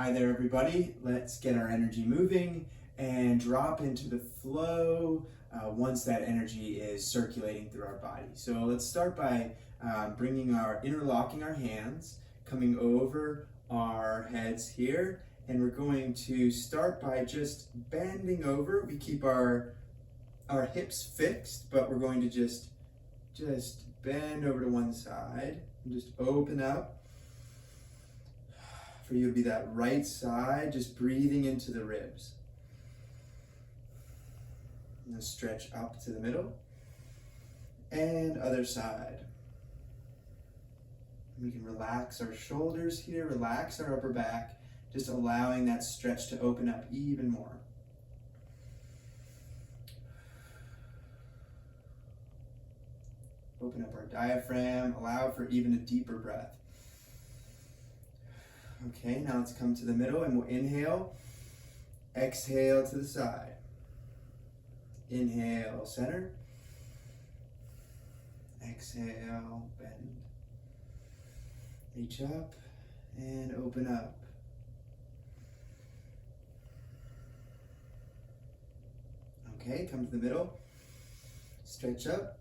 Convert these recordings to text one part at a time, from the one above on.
Hi there, everybody. Let's get our energy moving and drop into the flow once that energy is circulating through our body. So let's start by interlocking our hands, coming over our heads here, and we're going to start by just bending over. We keep our hips fixed, but we're going to just bend over to one side and just open up. For you to be that right side, just breathing into the ribs. And stretch up to the middle. And other side. We can relax our shoulders here, relax our upper back, just allowing that stretch to open up even more. Open up our diaphragm, allow for even a deeper breath. Okay, now let's come to the middle and we'll inhale, exhale to the side. Inhale, center. Exhale, bend. Reach up and open up. Okay, come to the middle. Stretch up.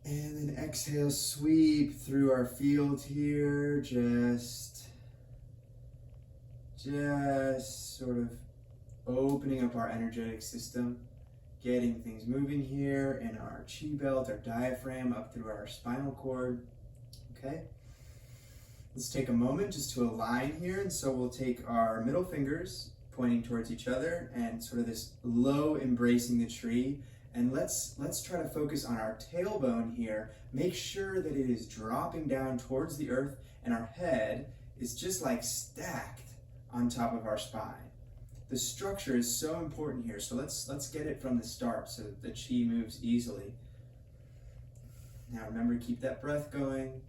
And then exhale, sweep through our field here, just sort of opening up our energetic system, getting things moving here in our chi belt, our diaphragm, up through our spinal cord, okay? Let's take a moment just to align here, and so we'll take our middle fingers pointing towards each other and sort of this low embracing the tree. And let's try to focus on our tailbone here. Make sure that it is dropping down towards the earth and our head is just like stacked on top of our spine. The structure is so important here. So let's get it from the start so that the chi moves easily. Now remember to keep that breath going.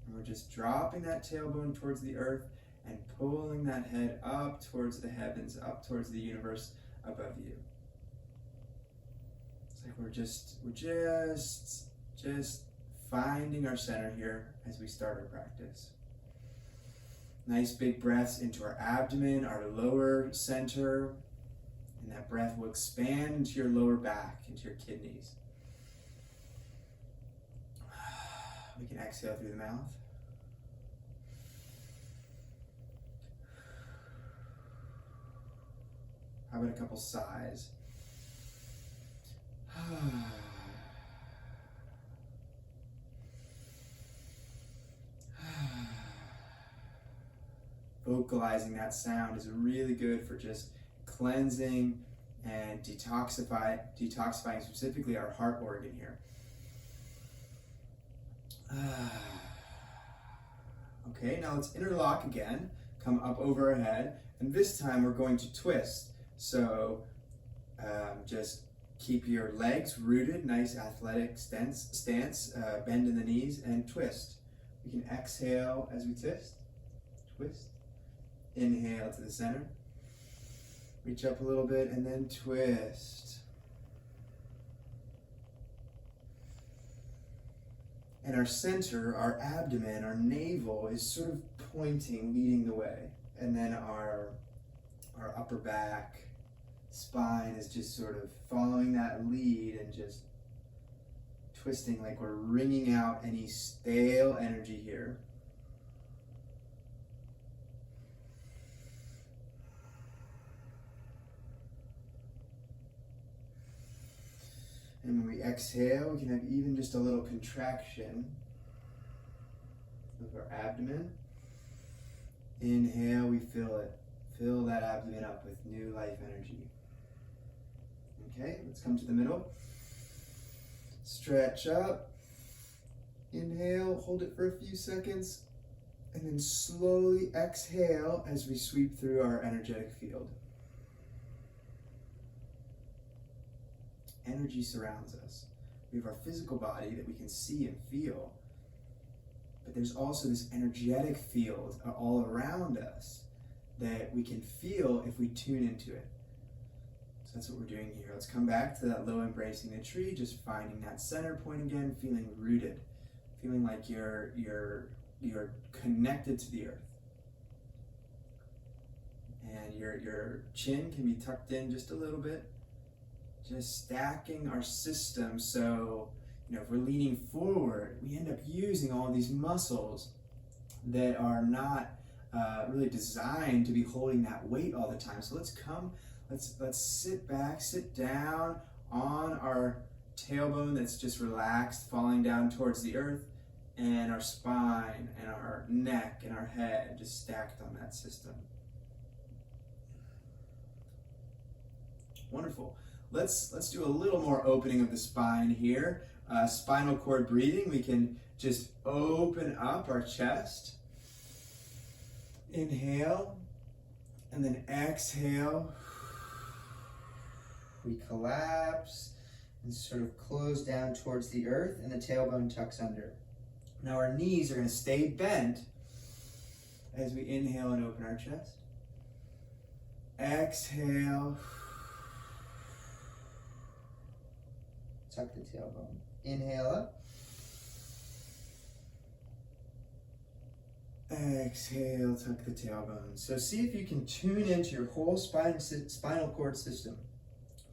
And we're just dropping that tailbone towards the earth and pulling that head up towards the heavens, up towards the universe above you. We're just finding our center here as we start our practice. Nice big breaths into our abdomen, our lower center, and that breath will expand into your lower back, into your kidneys. We can exhale through the mouth. How about a couple sighs? Vocalizing that sound is really good for just cleansing and detoxifying specifically our heart organ here. Okay, now let's interlock again, come up over our head, and this time we're going to twist. So just keep your legs rooted, nice athletic stance, bend in the knees, and twist. We can exhale as we twist. Inhale to the center. Reach up a little bit, and then twist. And our center, our abdomen, our navel is sort of pointing, leading the way. And then our upper back, spine is just sort of following that lead and just twisting like we're wringing out any stale energy here. And when we exhale, we can have even just a little contraction of our abdomen. Inhale, we fill it. Fill that abdomen up with new life energy. Okay, let's come to the middle. Stretch up. Inhale, hold it for a few seconds, and then slowly exhale as we sweep through our energetic field. Energy surrounds us. We have our physical body that we can see and feel, but there's also this energetic field all around us that we can feel if we tune into it. So that's what we're doing here. Let's come back to that low embracing the tree, just finding that center point again, feeling rooted, feeling like you're connected to the earth. And your chin can be tucked in just a little bit. Just stacking our system so, if we're leaning forward, we end up using all these muscles that are not really designed to be holding that weight all the time. So let's sit back, sit down on our tailbone that's just relaxed, falling down towards the earth, and our spine and our neck and our head just stacked on that system. Wonderful. Let's do a little more opening of the spine here. Spinal cord breathing. We can just open up our chest. Inhale, and then exhale. We collapse and sort of close down towards the earth, and the tailbone tucks under. Now our knees are going to stay bent as we inhale and open our chest. Exhale. Tuck the tailbone. Inhale up. Exhale, tuck the tailbone. So see if you can tune into your whole spinal cord system.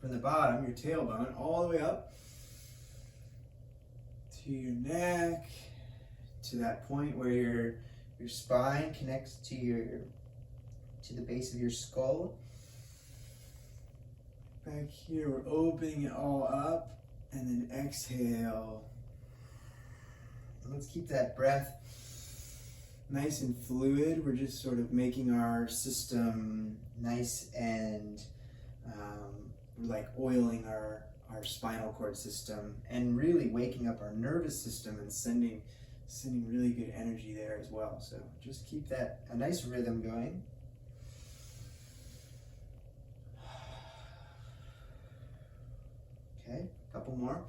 From the bottom, your tailbone, all the way up to your neck, to that point where your spine connects to the base of your skull. Back here, we're opening it all up, and then exhale. And let's keep that breath nice and fluid. We're just sort of making our system nice and like oiling our spinal cord system, and really waking up our nervous system and sending really good energy there as well. So just keep a nice rhythm going. Okay, a couple more.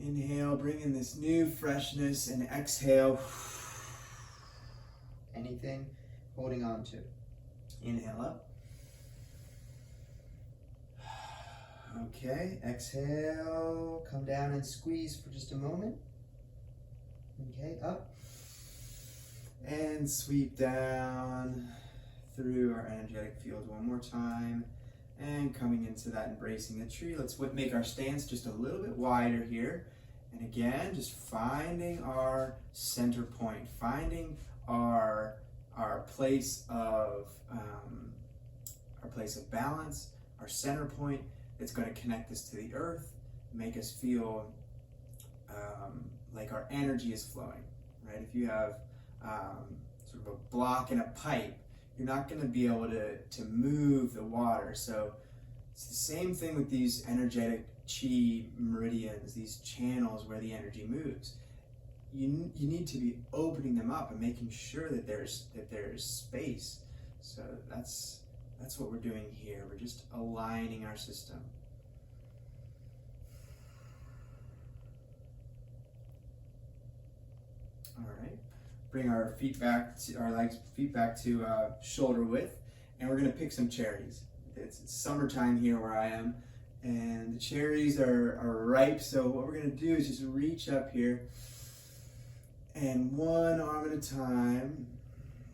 Inhale, bring in this new freshness, and exhale. Anything holding on to. Inhale up. Okay, exhale, come down and squeeze for just a moment. Okay, up. And sweep down through our energetic field one more time. And coming into that embracing the tree. Let's make our stance just a little bit wider here. And again, just finding our center point, finding our place of balance, our center point that's going to connect us to the earth, make us feel like our energy is flowing. Right? If you have sort of a block in a pipe, you're not going to be able to move the water. So it's the same thing with these energetic chi meridians, these channels where the energy moves. You need to be opening them up and making sure that there's space. So that's what we're doing here. We're just aligning our system. All right. Bring our feet back to shoulder width, and we're gonna pick some cherries. It's summertime here where I am, and the cherries are ripe. So what we're gonna do is just reach up here, and one arm at a time,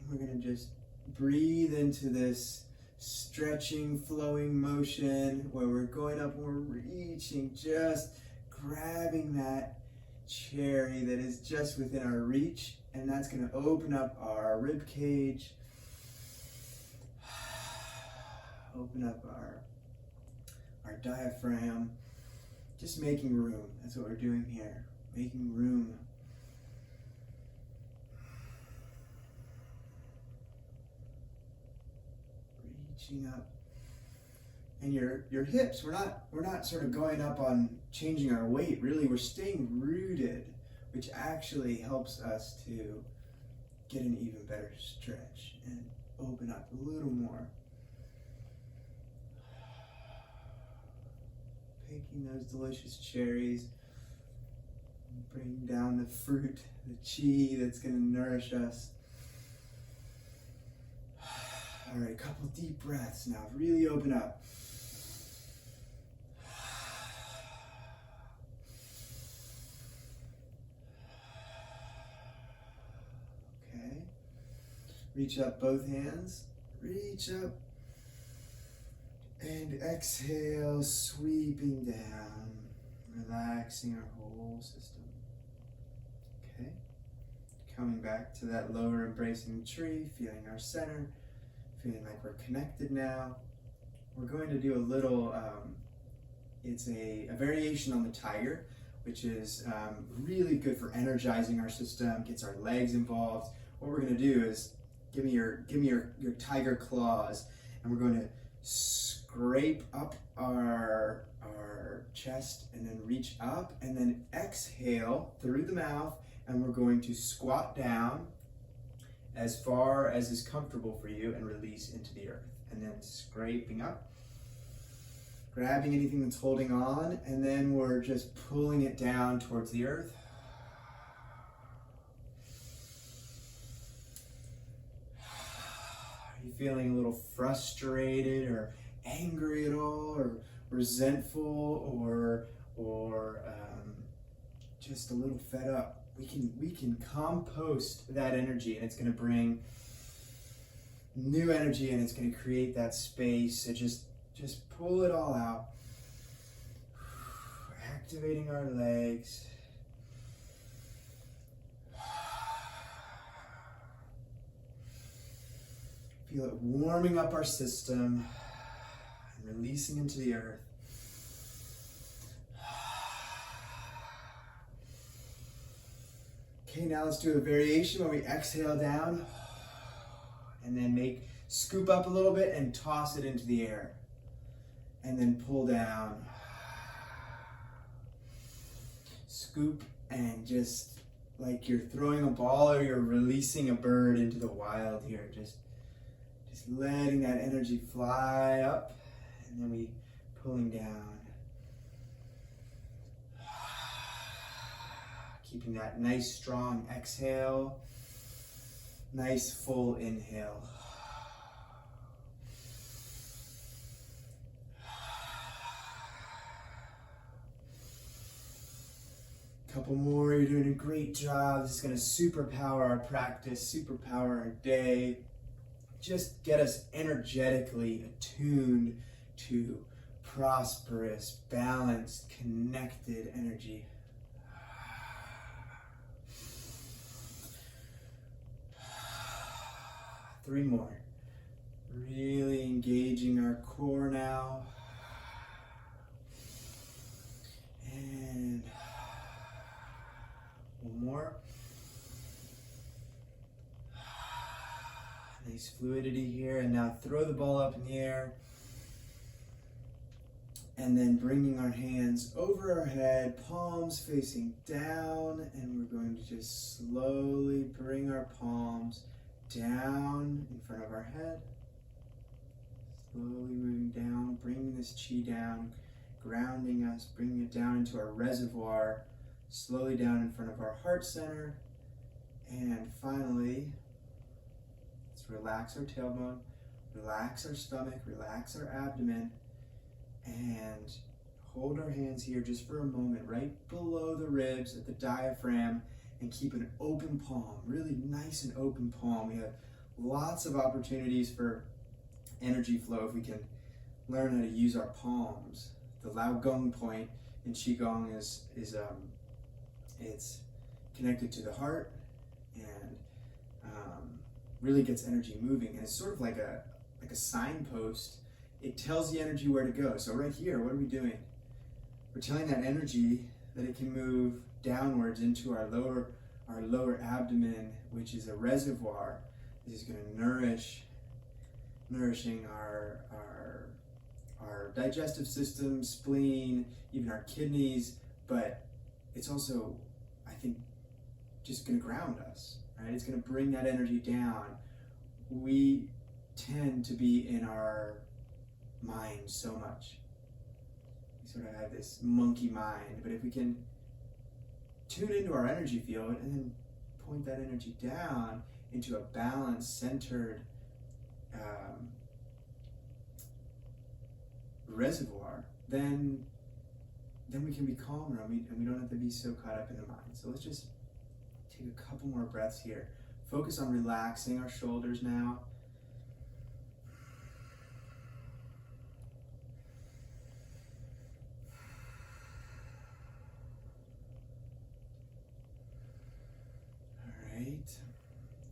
we're gonna just breathe into this stretching, flowing motion where we're going up and we're reaching, just grabbing that cherry that is just within our reach, and that's going to open up our rib cage, open up our diaphragm, just making room. That's what we're doing here, making room. Reaching up. And your hips, we're not sort of going up on changing our weight. Really, we're staying rooted, which actually helps us to get an even better stretch and open up a little more. Picking those delicious cherries, bringing down the fruit, the chi that's going to nourish us. All right, a couple deep breaths now. Really open up. Okay. Reach up both hands. reach up, and exhale, sweeping down, relaxing our whole system. Okay, coming back to that lower embracing tree, feeling our center, feeling like we're connected now. We're going to do a little, it's a variation on the tiger, which is really good for energizing our system, gets our legs involved. What we're going to do is give me your tiger claws, and we're going to scrape up our chest and then reach up and then exhale through the mouth, and we're going to squat down as far as is comfortable for you and release into the earth, and then scraping up, grabbing anything that's holding on, and then we're just pulling it down towards the earth. Are you feeling a little frustrated or angry at all, or resentful, or just a little fed up? We can compost that energy, and it's going to bring new energy, and it's going to create that space. So just pull it all out, activating our legs. Feel it warming up our system and releasing into the earth. Okay, now let's do a variation where we exhale down and then scoop up a little bit and toss it into the air. And then pull down. Scoop, and just like you're throwing a ball or you're releasing a bird into the wild here. Just letting that energy fly up, and then we pulling down. Keeping that nice strong exhale, nice full inhale. Couple more, you're doing a great job. This is going to superpower our practice, superpower our day. Just get us energetically attuned to prosperous, balanced, connected energy. Three more. Really engaging our core now. And one more. Nice fluidity here. And now throw the ball up in the air. And then bringing our hands over our head, palms facing down. And we're going to just slowly bring our palms down in front of our head. Slowly moving down, bringing this chi down, grounding us, bringing it down into our reservoir, slowly down in front of our heart center. And finally, let's relax our tailbone, relax our stomach, relax our abdomen, and hold our hands here just for a moment, right below the ribs at the diaphragm, and keep an open palm, really nice and open palm. We have lots of opportunities for energy flow if we can learn how to use our palms. The QiGong point in QiGong is it's connected to the heart and really gets energy moving. And it's sort of like a signpost. It tells the energy where to go. So right here, what are we doing? We're telling that energy that it can move downwards into our lower abdomen, which is a reservoir. This is going to nourishing our digestive system, spleen, even our kidneys, but it's also, I think, just going to ground us, right? It's going to bring that energy down. We tend to be in our mind so much. We sort of have this monkey mind, but if we can tune into our energy field and then point that energy down into a balanced, centered reservoir, then we can be calmer, and we don't have to be so caught up in the mind. So let's just take a couple more breaths here. Focus on relaxing our shoulders now. Great.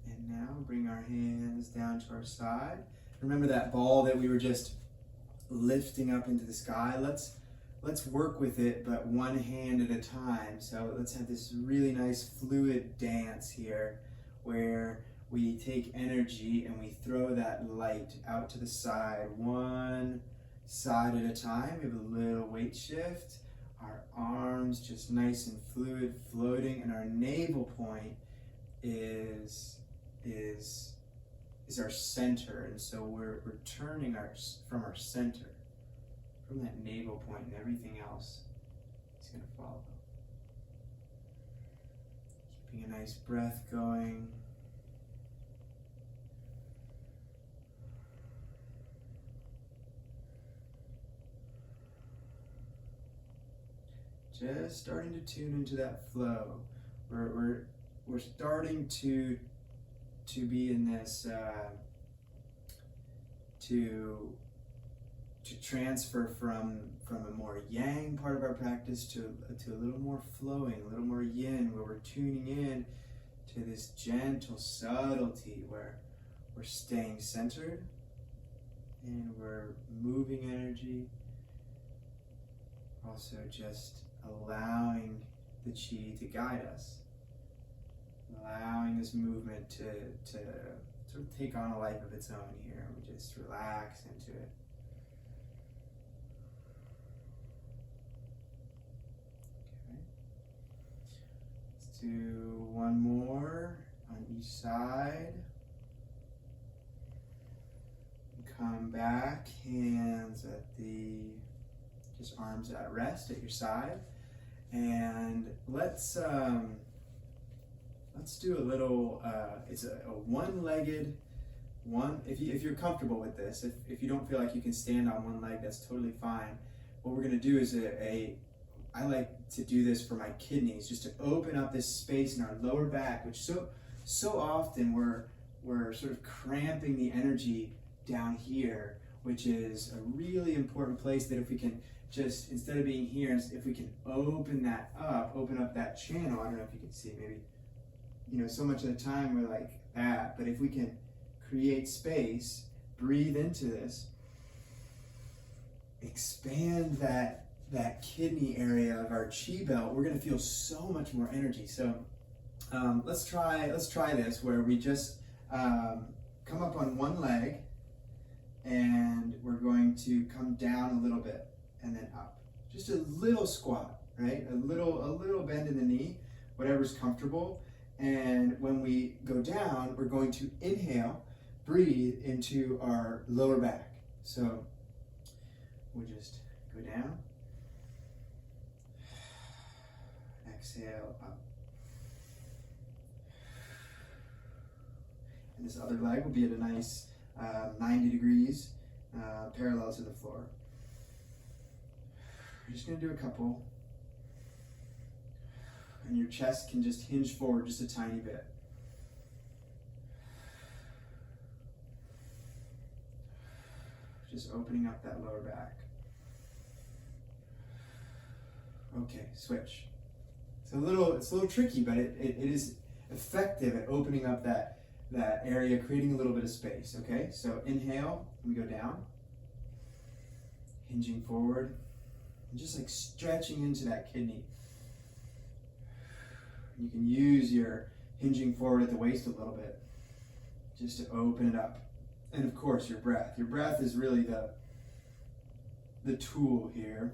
And now bring our hands down to our side. Remember that ball that we were just lifting up into the sky? Let's work with it, but one hand at a time. So let's have this really nice fluid dance here where we take energy and we throw that light out to the side, one side at a time. We have a little weight shift. Our arms just nice and fluid, floating, and our navel point is our center, and so we're turning from our center, from that navel point, and everything else is going to follow. Keeping a nice breath going. Just starting to tune into that flow. We're starting to be in this to transfer from a more yang part of our practice to a little more flowing, a little more yin, where we're tuning in to this gentle subtlety where we're staying centered and we're moving energy. Also just allowing the chi to guide us, allowing this movement to sort of take on a life of its own here. We just relax into it. Okay. Let's do one more on each side. Come back, hands at just arms at rest at your side, and let's do a little. It's a one-legged one. If you're comfortable with this, if you don't feel like you can stand on one leg, that's totally fine. What we're going to do is I like to do this for my kidneys, just to open up this space in our lower back, which so often we're sort of cramping the energy down here, which is a really important place that if we can just, instead of being here, if we can open up that channel. I don't know if you can see, maybe, so much of the time we're like that, but if we can create space, breathe into this, expand that kidney area of our chi belt, we're going to feel so much more energy. So let's try this, where we just come up on one leg, and we're going to come down a little bit and then up. Just a little squat, right? A little bend in the knee, whatever's comfortable. And when we go down, we're going to inhale, breathe into our lower back. So we'll just go down, exhale up. And this other leg will be at a nice 90 degrees, parallel to the floor. We're just going to do a couple. And your chest can just hinge forward just a tiny bit. Just opening up that lower back. Okay, switch. It's a little tricky, but it is effective at opening up that area, creating a little bit of space. Okay, so inhale, we go down, hinging forward, and just like stretching into that kidney. You can use your hinging forward at the waist a little bit, just to open it up. And of course, your breath. Your breath is really the tool here.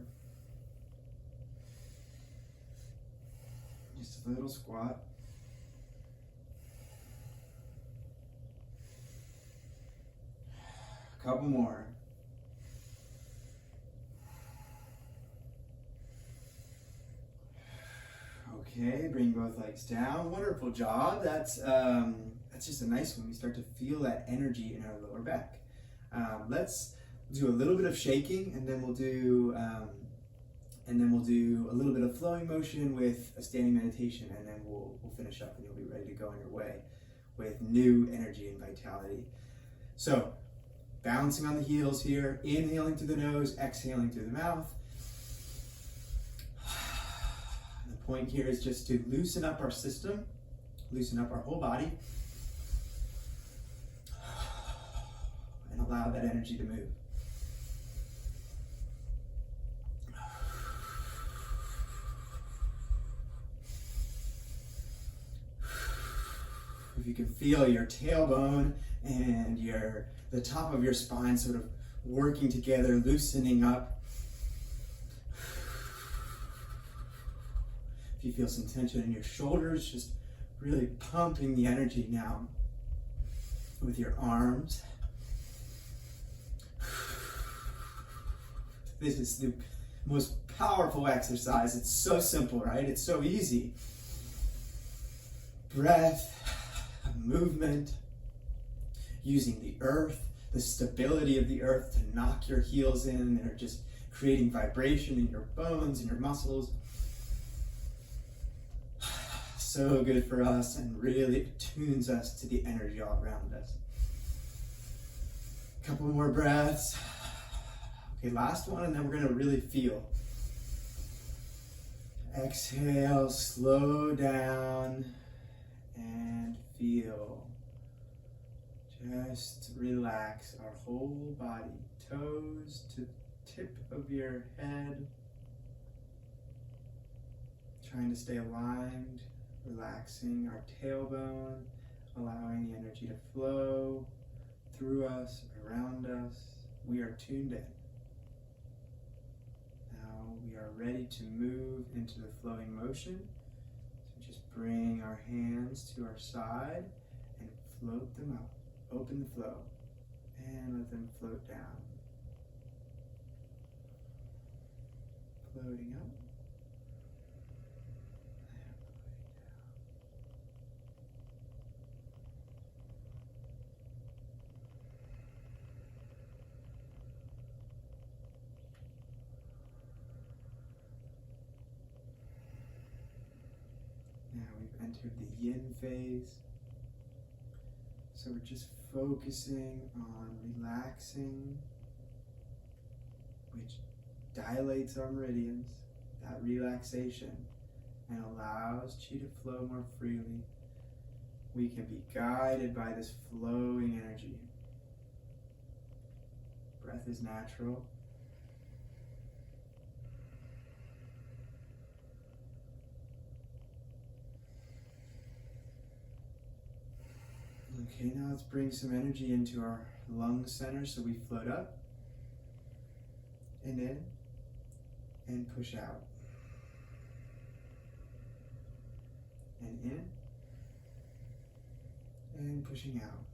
Just a little squat. A couple more. Okay, bring both legs down. Wonderful job. That's just a nice one. We start to feel that energy in our lower back. Let's do a little bit of shaking, and then we'll do a little bit of flowing motion with a standing meditation, and then we'll finish up, and you'll be ready to go on your way with new energy and vitality. So, balancing on the heels here, inhaling through the nose, exhaling through the mouth. The point here is just to loosen up our system, Loosen up our whole body and allow that energy to move. If you can feel your tailbone and the top of your spine sort of working together, loosening up. If you feel some tension in your shoulders, just really pumping the energy now with your arms. This is the most powerful exercise. It's so simple, right? It's so easy. Breath, movement, using the earth, the stability of the earth to knock your heels in. They're just creating vibration in your bones and your muscles. So good for us and really attunes us to the energy all around us. Couple more breaths. Okay, last one, and then we're gonna really feel. Exhale, slow down, and feel. Just relax our whole body, toes to tip of your head. Trying to stay aligned, relaxing our tailbone, allowing the energy to flow through us, around us. We are tuned in. Now we are ready to move into the flowing motion. So just bring our hands to our side and float them up. Open the flow and let them float down. Floating up. Now we've entered the yin phase. So we're just focusing on relaxing, which dilates our meridians, that relaxation, and allows qi to flow more freely. We can be guided by this flowing energy. Breath is natural. Okay, now let's bring some energy into our lung center so we float up and in and push out. And in and pushing out.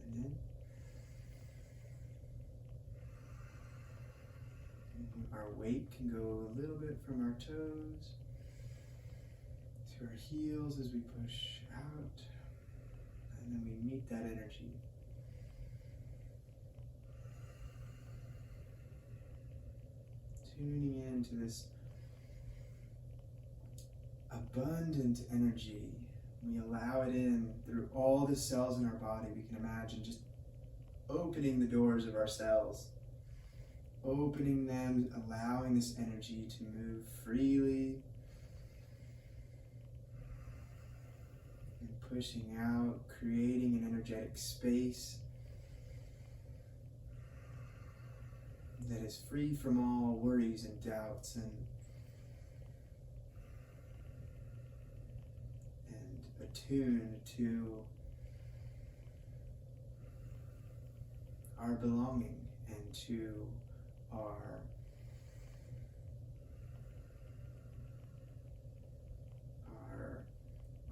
And in. And our weight can go a little bit from our toes to our heels as we push out, and then we meet that energy. Tuning into this abundant energy. We allow it in through all the cells in our body. We can imagine just opening the doors of our cells, opening them, allowing this energy to move freely, pushing out, creating an energetic space that is free from all worries and doubts and attuned to our belonging and to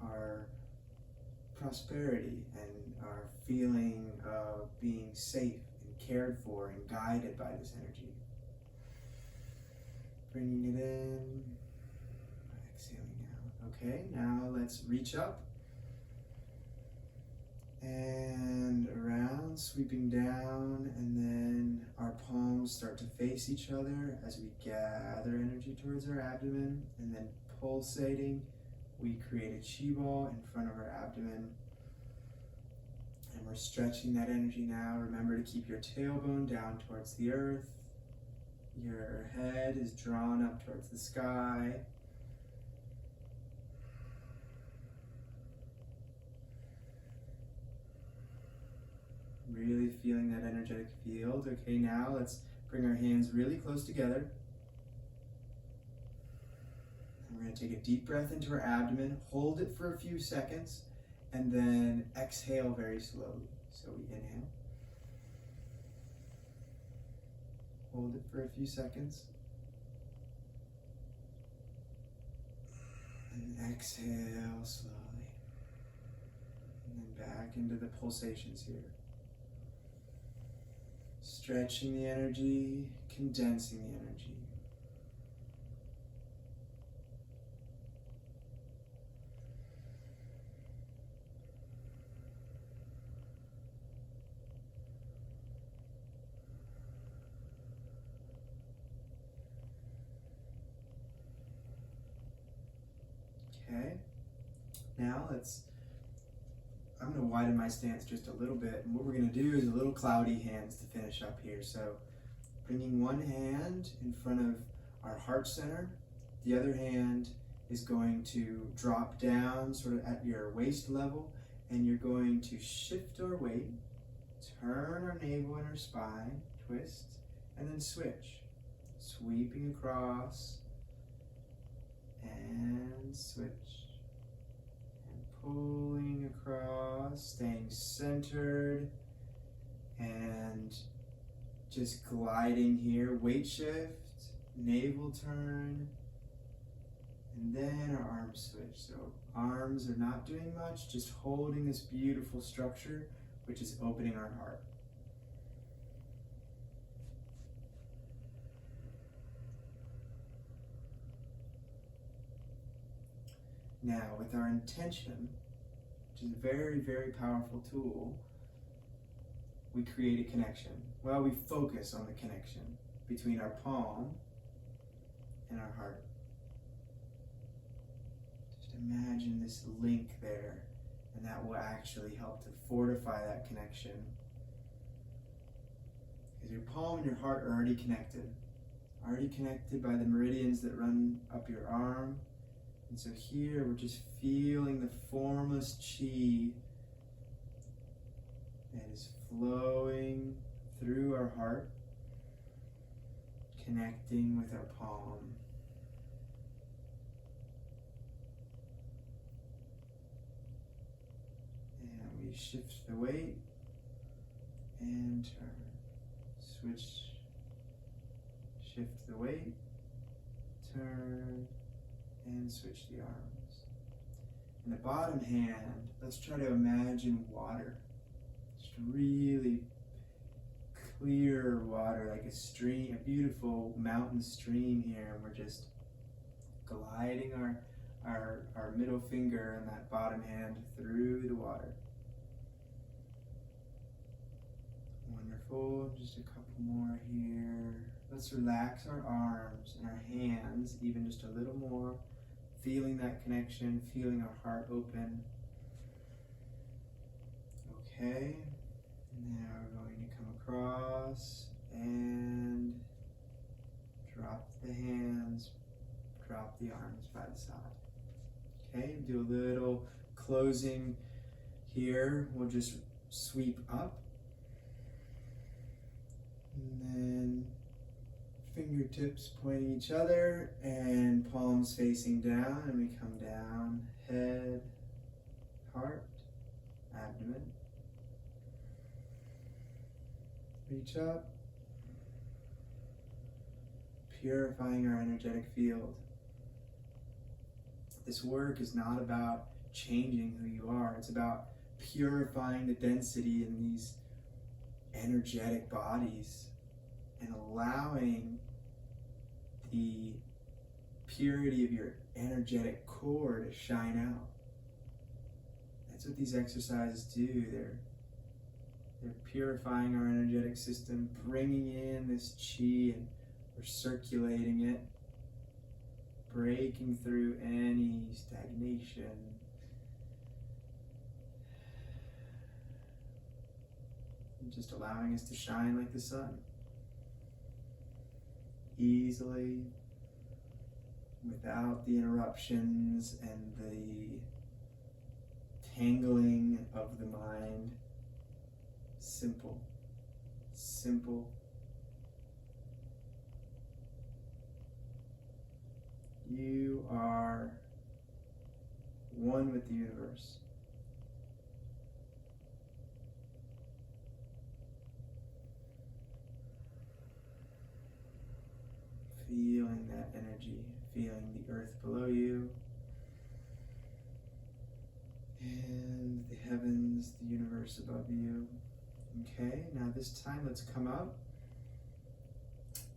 our prosperity and our feeling of being safe and cared for and guided by this energy. Bringing it in, exhaling out. Okay, now let's reach up and around, sweeping down, and then our palms start to face each other as we gather energy towards our abdomen, and then pulsating. We create a qi ball in front of our abdomen, and we're stretching that energy now. Remember to keep your tailbone down towards the earth. Your head is drawn up towards the sky. feeling that energetic field. Okay, now let's bring our hands really close together. We're going to take a deep breath into our abdomen, hold it for a few seconds, and then exhale very slowly. So we inhale, hold it for a few seconds, and exhale slowly. And then back into the pulsations here. Stretching the energy, condensing the energy. Okay, now I'm going to widen my stance just a little bit, and what we're going to do is a little cloudy hands to finish up here. So bringing one hand in front of our heart center, the other hand is going to drop down sort of at your waist level, and you're going to shift our weight, turn our navel and our spine, twist, and then switch. Sweeping across, and switch. Pulling across, staying centered, and just gliding here. Weight shift, navel turn, and then our arms switch. So arms are not doing much, just holding this beautiful structure, which is opening our heart. Now, with our intention, which is a very, very powerful tool, we create a connection. Well, we focus on the connection between our palm and our heart. Just imagine this link there, and that will actually help to fortify that connection. Because your palm and your heart are already connected by the meridians that run up your arm. And so here we're just feeling the formless chi that is flowing through our heart, connecting with our palm. And we shift the weight and turn. Switch, shift the weight, turn, and switch the arms. In the bottom hand, let's try to imagine water. Just really clear water, like a stream, a beautiful mountain stream here, and we're just gliding our middle finger and that bottom hand through the water. Wonderful, just a couple more here. Let's relax our arms and our hands even just a little more. Feeling that connection, feeling our heart open. Okay, now we're going to come across and drop the hands, drop the arms by the side. Okay, do a little closing here. We'll just sweep up. And then fingertips pointing each other and palms facing down, and we come down, head, heart, abdomen. Reach up, purifying our energetic field. This work is not about changing who you are, it's about purifying the density in these energetic bodies and allowing the purity of your energetic core to shine out. That's what these exercises do. They're purifying our energetic system, bringing in this chi, and we're circulating it, breaking through any stagnation. And just allowing us to shine like the sun. Easily, without the interruptions and the tangling of the mind. Simple, simple. You are one with the universe. Feeling that energy, feeling the earth below you, and the heavens, the universe above you. Okay, now this time let's come up,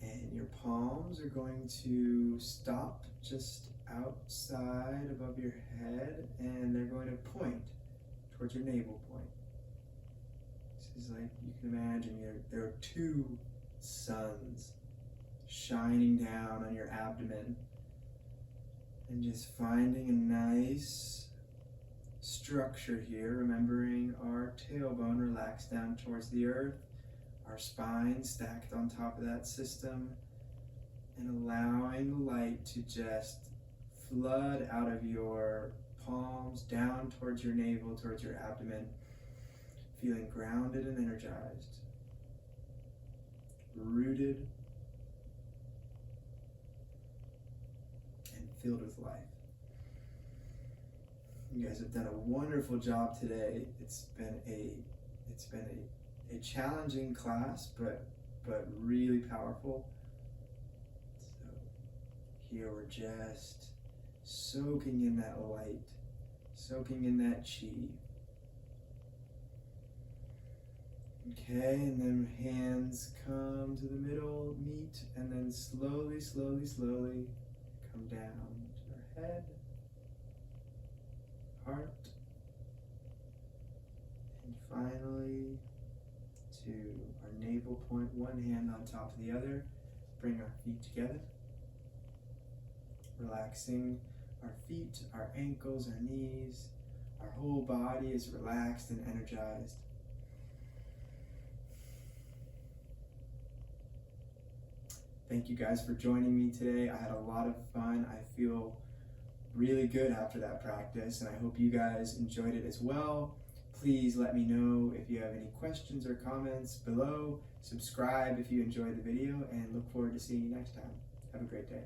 and your palms are going to stop just outside above your head, and they're going to point towards your navel point. This is like, you can imagine there are two suns shining down on your abdomen, and just finding a nice structure here, remembering our tailbone relaxed down towards the earth, our spine stacked on top of that system, and allowing the light to just flood out of your palms down towards your navel, towards your abdomen, feeling grounded and energized, rooted, and filled with life. You guys have done a wonderful job today. It's been a challenging class, but really powerful. So here we're just soaking in that light, soaking in that chi. Okay, and then hands come to the middle, meet, and then slowly, slowly, slowly come down to our head, heart, and finally to our navel point, one hand on top of the other. Bring our feet together, relaxing our feet, our ankles, our knees. Our whole body is relaxed and energized. Thank you guys for joining me today. I had a lot of fun. I feel really good after that practice, and I hope you guys enjoyed it as well. Please let me know if you have any questions or comments below. Subscribe if you enjoyed the video, and look forward to seeing you next time. Have a great day.